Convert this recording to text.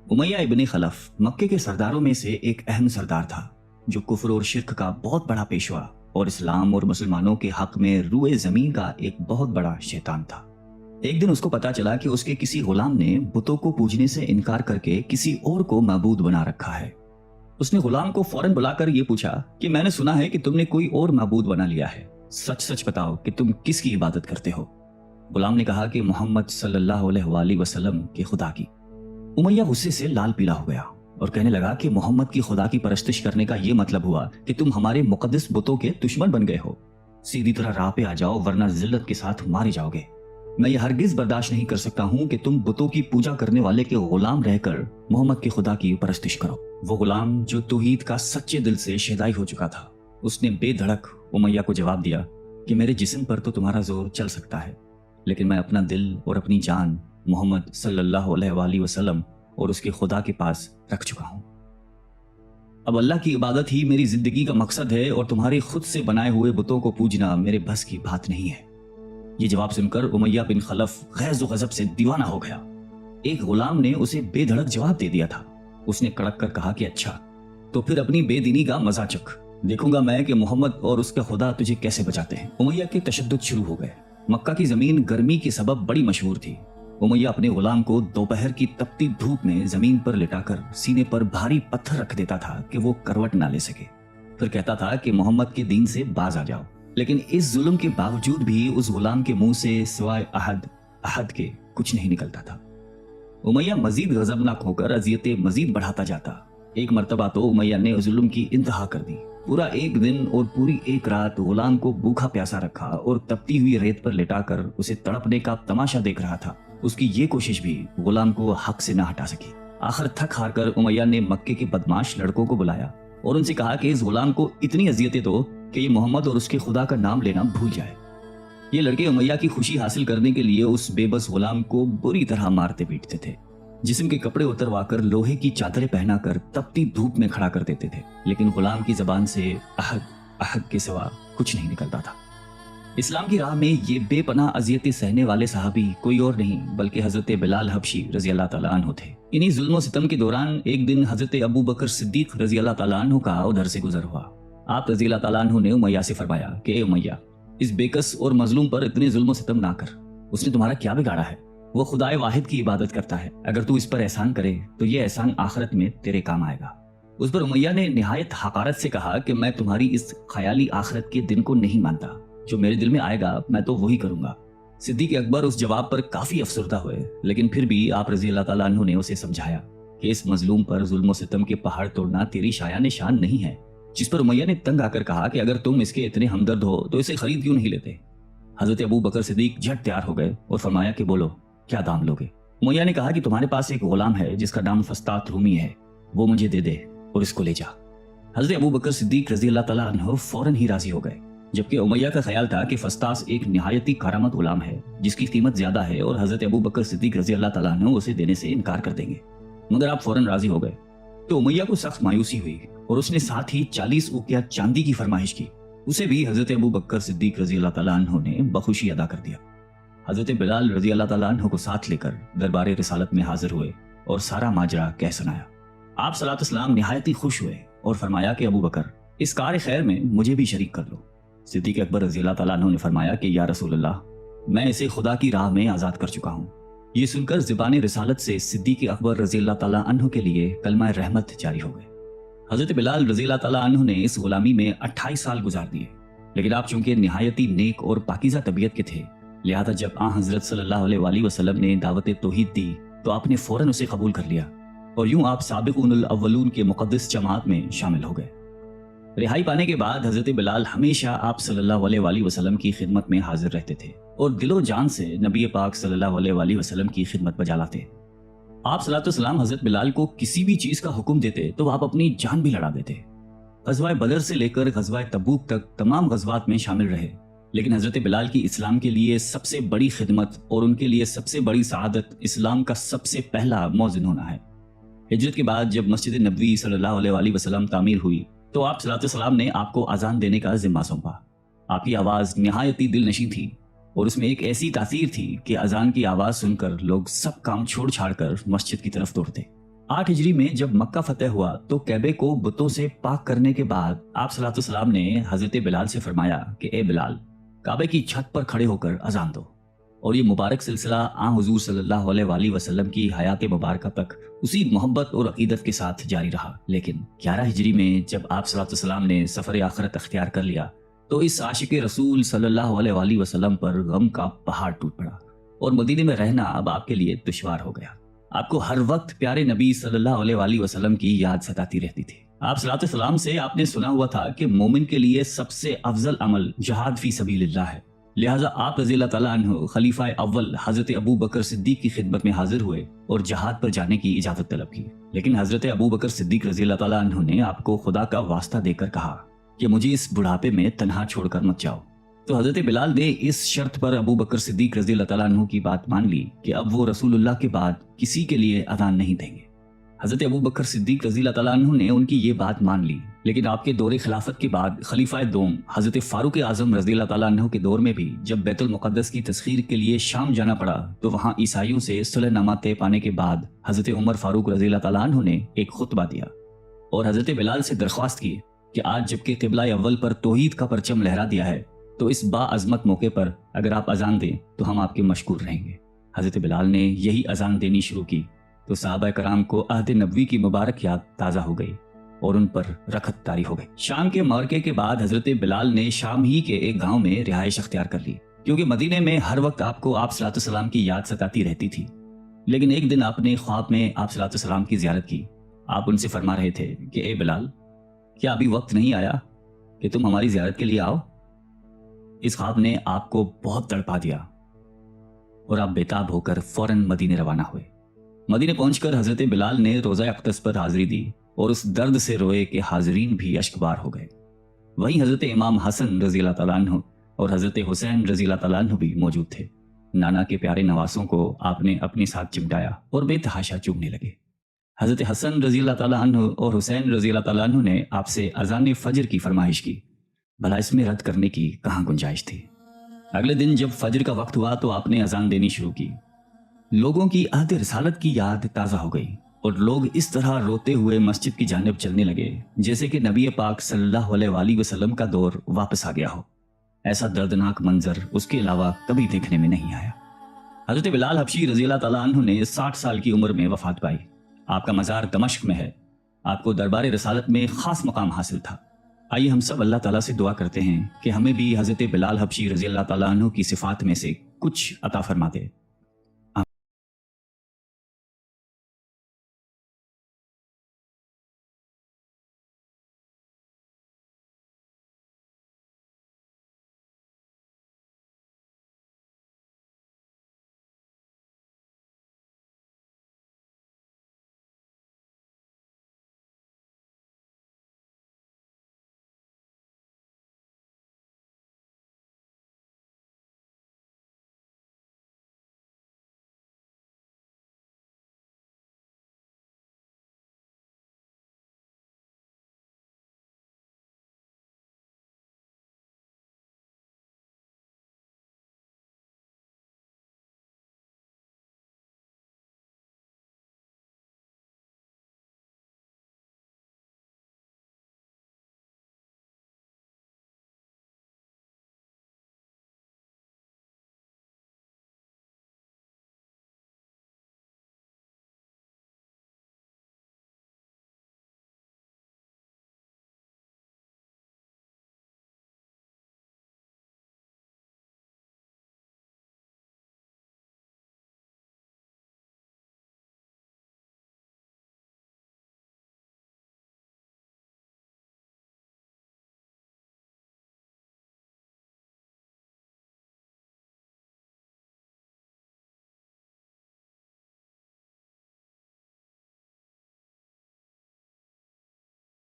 उमैया इब्न खलफ मक्के के सरदारों में से एक अहम सरदार था, जो कुफ्र और शिर्क का बहुत बड़ा पेशवा और इस्लाम और मुसलमानों के हक में रूए जमीन का एक बहुत बड़ा शैतान था। एक दिन उसको पता चला कि उसके किसी गुलाम ने बुतों को पूजने से इनकार करके किसी और को माबूद बना रखा है। उसने गुलाम को फौरन बुलाकर यह पूछा कि मैंने सुना है कि तुमने कोई और माबूद बना लिया है, सच सच बताओ कि तुम किसकी इबादत करते हो। गुलाम ने कहा कि मोहम्मद सल्लल्लाहु अलैहि वसल्लम के खुदा की। उमैया गुस्से से लाल पीला हो गया और कहने लगा कि मोहम्मद की खुदा की परस्तिश करने का यह मतलब हुआ कि तुम हमारे मुकद्दस बुतों के दुश्मन बन गए हो। सीधी तरह राह पे आ जाओ, वरना जिल्लत के साथ मारे जाओगे। मैं ये हरगिज बर्दाश्त नहीं कर सकता हूँ कि तुम बुतों की पूजा करने वाले के गुलाम रहकर मोहम्मद की खुदा की परस्तिश करो। वो गुलाम जो तौहीद का सच्चे दिल से शेदाई हो चुका था, उसने बेधड़क उमैया को जवाब दिया कि मेरे जिस्म पर तो तुम्हारा जोर चल सकता है, लेकिन मैं अपना दिल और अपनी जान मोहम्मद सल्लल्लाहु अलैहि वसल्लम और उसके खुदा के पास रख चुका हूं। अब अल्लाह की इबादत ही मेरी जिंदगी का मकसद है और तुम्हारे खुद से बनाए हुए बुतों को पूजना मेरे बस की बात नहीं है। ये जवाब सुनकर उमैया बिन खलफ गैज़ व गज़ब से दीवाना हो गया। एक गुलाम ने उसे बेधड़क जवाब दे दिया था। उसने कड़क कर कहा कि अच्छा, तो फिर अपनी बेदीनी का मजा चख, देखूंगा मैं कि मोहम्मद और उसका खुदा तुझे कैसे बचाते हैं। उमैया के तशद्दुद शुरू हो गए। मक्का की जमीन गर्मी के सबब बड़ी मशहूर थी। उमैया अपने गुलाम को दोपहर की तपती धूप में जमीन पर लिटाकर सीने पर भारी पत्थर रख देता था कि वो करवट ना ले सके। फिर कहता था कि मोहम्मद के दीन से बाज आ जाओ। लेकिन इस जुल्म के बावजूद भी उस गुलाम के मुंह से सिवाय अहद के कुछ नहीं निकलता था। उमैया मजीद गजबनाक होकर अजियतें मजीद बढ़ाता जाता। एक मर्तबा तो उमैया ने जुल्म की इंतहा कर दी। पूरा एक दिन और पूरी एक रात गुलाम को भूखा प्यासा रखा और तपती हुई रेत पर लिटाकर उसे तड़पने का तमाशा देख रहा था। उसकी ये कोशिश भी गुलाम को हक से न हटा सकी। आखिर थक हार कर उमैया ने मक्के के बदमाश लड़कों को बुलाया और उनसे कहा कि इस गुलाम को इतनी अजियतें दो कि ये मोहम्मद और उसके खुदा का नाम लेना भूल जाए। ये लड़के उमैया की खुशी हासिल करने के लिए उस बेबस गुलाम को बुरी तरह मारते पीटते थे। जिस्म के कपड़े उतरवाकर लोहे की चादरें पहनाकर तपती धूप में खड़ा कर देते थे, लेकिन गुलाम की जबान से अहद के सिवा कुछ नहीं निकलता था। इस्लाम की राह में ये बेपनाह अजियतें सहने वाले सहाबी कोई और नहीं बल्कि हजरत बिलाल हबशी रजी अल्लाह तआला अन्हु थे। इन्हीं जुल्म सितम के दौरान एक दिन हजरत अबू बकर सिद्दीक रजी अल्लाह तआला अन्हु का उधर से गुजर हुआ। आप रजी अल्लाह तआला अन्हु ने उमैया से फरमाया कि ए उमैया, इस बेकस और मजलूम पर इतने जुल्म सितम ना कर। उसने तुम्हारा क्या बिगाड़ा है? वो खुदाए वाहिद की इबादत करता है। अगर तू इस पर एहसान करे तो ये एहसान आखिरत में तेरे काम आएगा। उस पर उमैया ने निहायत हकारत से कहा कि मैं तुम्हारी इस ख्याली आखिरत के दिन को नहीं मानता। जो मेरे दिल में आएगा मैं तो वही करूंगा। सिद्दीक अकबर उस जवाब पर काफी अफसरदा हुए, लेकिन फिर भी आप रजी अल्लाह तआला अन्हु ने उसे समझाया कि इस मजलूम पर जुल्म सितम के पहाड़ तोड़ना तेरी शायान शान नहीं है। जिस पर उमैया ने तंग आकर कहा कि अगर तुम इसके इतने हमदर्द हो तो इसे खरीद क्यों नहीं लेते। हजरत अबू बकर सिद्दीक झट तैयार हो गए और फरमाया कि बोलो, क्या दाम लोगे? उमैया ने कहा कि तुम्हारे पास एक गुलाम है जिसका नाम फस्तात रूमी है, वो मुझे दे दे और इसको ले जा। हजरत अबू बकर सिद्दीक रजी अल्लाह तआला अन्हु फौरन ही राजी हो गए, जबकि उमैया का ख्याल था कि फस्तास एक निहायती कारामत गुलाम है जिसकी कीमत ज्यादा है और हजरत अबू बकर सिद्दीक रजी अल्लाह तआला अन्हु उसे देने से इनकार कर देंगे। मगर आप फौरन राजी हो गए तो उमैया को सख्त मायूसी हुई और उसने साथ ही 40 उकिया चांदी की फरमाइश की। उसे भी हजरत अबू बकर सिद्दीक रजी अल्लाह तआला अन्हु ने बखुशी अदा कर दिया। हजरत बिलाल रजी अल्लाह तआला अन्हु को साथ लेकर दरबार रिसालत में हाजिर हुए और सारा माजरा कह सुनाया। आप सलात सलाम निहायती खुश हुए और फरमाया कि अबू बकर, इस कार खैर में मुझे भी शरीक कर लो। सिद्दीक अकबर रजी अल्लाह तआला अन्हु ने फरमाया कि या रसूल अल्लाह, मैं इसे खुदा की राह में आजाद कर चुका हूँ। ये सुनकर ज़बान रिसालत से सिद्दीक अकबर रजी अल्लाह तआला अन्हु के लिए कलमा रहमत जारी हो गए। हजरत बिलाल रजी अल्लाह तआला अन्हु ने इस गुलामी में 28 साल गुजार दिए, लेकिन आप चूंकि निहायती नेक और पाकीज़ा तबीयत के थे, लिहाजा जब हजरत सल्लल्लाहु अलैहि वसल्लम ने दावत तौहीद दी तो आपने फौरन उसे कबूल कर लिया और यूं आप साबिक़ूनुल अव्वलून के मुक़द्दस जमात में शामिल हो गए। रिहाई पाने के बाद हजरत बिलाल हमेशा आप सल्लल्लाहु अलैहि वसल्लम की खिदमत में हाजिर रहते थे और दिलो जान से नबी पाक सल्लल्लाहु अलैहि वसल्लम की खिदमत बजा लाते। आप सल्लल्लाहु अलैहि वसल्लम हजरत बिलाल को किसी भी चीज का हुक्म देते तो आप अपनी जान भी लड़ा देते। गज़वाए बदर से लेकर गज़वाए तबूक तक तमाम गज़वात में शामिल रहे, लेकिन हजरत बिलाल की इस्लाम के लिए सबसे बड़ी खिदमत और उनके लिए सबसे बड़ी सआदत इस्लाम का सबसे पहला मौज़िन होना है। हिजरत के बाद जब मस्जिद नबवी सल्लल्लाहु अलैहि वसल्लम तामीर हुई तो आप सल्लल्लाहु अलैहि वसल्लम ने आपको अजान देने का जिम्मा सौंपा। आपकी आवाज़ निहायती दिलनशीं थी और उसमें एक ऐसी तासीर थी कि अजान की आवाज़ सुनकर लोग सब काम छोड़ छाड़ कर मस्जिद की तरफ दौड़ते। 8 ہجری میں جب مکہ فتح ہوا تو کعبے کو بتوں سے پاک کرنے کے بعد آپ صلی اللہ علیہ وسلم نے حضرت بلال سے فرمایا کہ اے بلال، کعبے کی چھت پر کھڑے ہو کر اذان دو، اور یہ مبارک سلسلہ حضور صلی اللہ علیہ وآلہ وسلم کی حیات مبارکہ تک اسی محبت اور عقیدت کے ساتھ جاری رہا۔ لیکن 11 ہجری میں جب آپ صلی اللہ علیہ وسلم نے سفر آخرت اختیار کر لیا تو اس عاشق رسول صلی اللہ علیہ وآلہ وسلم پر غم کا پہاڑ ٹوٹ پڑا، اور مدینے میں رہنا اب آپ کے لیے دشوار ہو گیا۔ آپ کو ہر وقت پیارے نبی صلی اللہ علیہ وآلہ وسلم کی یاد ستاتی رہتی تھی۔ آپ صلی اللہ علیہ وسلم سے آپ نے سنا ہوا تھا کہ مومن کے لیے سب سے افضل عمل جہاد فی سبیل اللہ ہے، لہٰذا آپ رضی اللہ تعالیٰ عنہ خلیفہ اول حضرت ابو بکر صدیق کی خدمت میں حاضر ہوئے اور جہاد پر جانے کی اجازت طلب کی۔ لیکن حضرت ابو بکر صدیق رضی اللہ تعالیٰ عنہ نے آپ کو خدا کا واسطہ دے کر کہا کہ مجھے اس بڑھاپے میں تنہا چھوڑ کر مت جاؤ۔ تو حضرت بلال نے اس شرط پر ابو بکر صدیق رضی اللہ تعالیٰ عنہ کی بات مان لی کہ اب وہ رسول اللہ کے بعد کسی کے لیے اذان نہیں دیں گے۔ حضرت ابو بکر صدیق رضی اللہ تعالیٰ عنہ نے ان کی یہ بات مان لی، لیکن آپ کے دور خلافت کے بعد خلیفہ دوم حضرت فاروق اعظم رضی اللہ تعالیٰ عنہ کے دور میں بھی جب بیت المقدس کی تسخیر کے لیے شام جانا پڑا تو وہاں عیسائیوں سے صلح نامہ طے پانے کے بعد حضرت عمر فاروق رضی اللہ تعالیٰ عنہ نے ایک خطبہ دیا اور حضرت بلال سے درخواست کی کہ آج جبکہ قبلہ اول پر توحید کا پرچم لہرا دیا ہے تو اس با عظمت موقع پر اگر آپ اذان دیں تو ہم آپ کے مشکور رہیں گے۔ حضرت بلال نے یہی اذان دینی شروع کی تو صحابہ کرام کو عہد نبوی کی مبارک یاد تازہ ہو گئی اور ان پر رخت طاری ہو گئی۔ شام کے معرکے کے بعد حضرت بلال نے شام ہی کے ایک گاؤں میں رہائش اختیار کر لی، کیونکہ مدینے میں ہر وقت آپ کو آپ صلی اللہ علیہ وسلم کی یاد ستاتی رہتی تھی۔ لیکن ایک دن آپ نے خواب میں آپ صلی اللہ علیہ وسلم کی زیارت کی۔ آپ ان سے فرما رہے تھے کہ اے بلال، کیا ابھی وقت نہیں آیا کہ تم ہماری زیارت کے لیے آؤ؟ اس خواب نے آپ کو بہت تڑپا دیا اور آپ بیتاب ہو کر فوراً مدینے روانہ ہوئے۔ مدینے پہنچ کر حضرت بلال نے روزہ اقدس پر حاضری دی اور اس درد سے روئے کہ حاضرین بھی اشکبار ہو گئے۔ وہیں حضرت امام حسن رضی اللہ تعالیٰ عنہ اور حضرت حسین رضی اللہ تعالیٰ عنہ بھی موجود تھے۔ نانا کے پیارے نواسوں کو آپ نے اپنے ساتھ چمٹایا اور بے تحاشا چومنے لگے۔ حضرت حسن رضی اللہ تعالیٰ عنہ اور حسین رضی اللہ تعالیٰ عنہ نے آپ سے اذان فجر کی فرمائش کی، بھلا اس میں رد کرنے کی کہاں گنجائش تھی؟ اگلے دن جب فجر کا وقت ہوا تو آپ نے اذان دینی شروع کی۔ لوگوں کی عہد رسالت کی یاد تازہ ہو گئی اور لوگ اس طرح روتے ہوئے مسجد کی جانب چلنے لگے جیسے کہ نبی پاک صلی اللہ علیہ وآلہ وسلم کا دور واپس آ گیا ہو۔ ایسا دردناک منظر اس کے علاوہ کبھی دیکھنے میں نہیں آیا۔ حضرت بلال حبشی رضی اللہ تعالیٰ عنہ نے 60 سال کی عمر میں وفات پائی۔ آپ کا مزار دمشق میں ہے۔ آپ کو دربار رسالت میں خاص مقام حاصل تھا۔ آئیے ہم سب اللہ تعالیٰ سے دعا کرتے ہیں کہ ہمیں بھی حضرت بلال حبشی رضی اللہ تعالیٰ عنہ کی صفات میں سے کچھ عطا فرما دے۔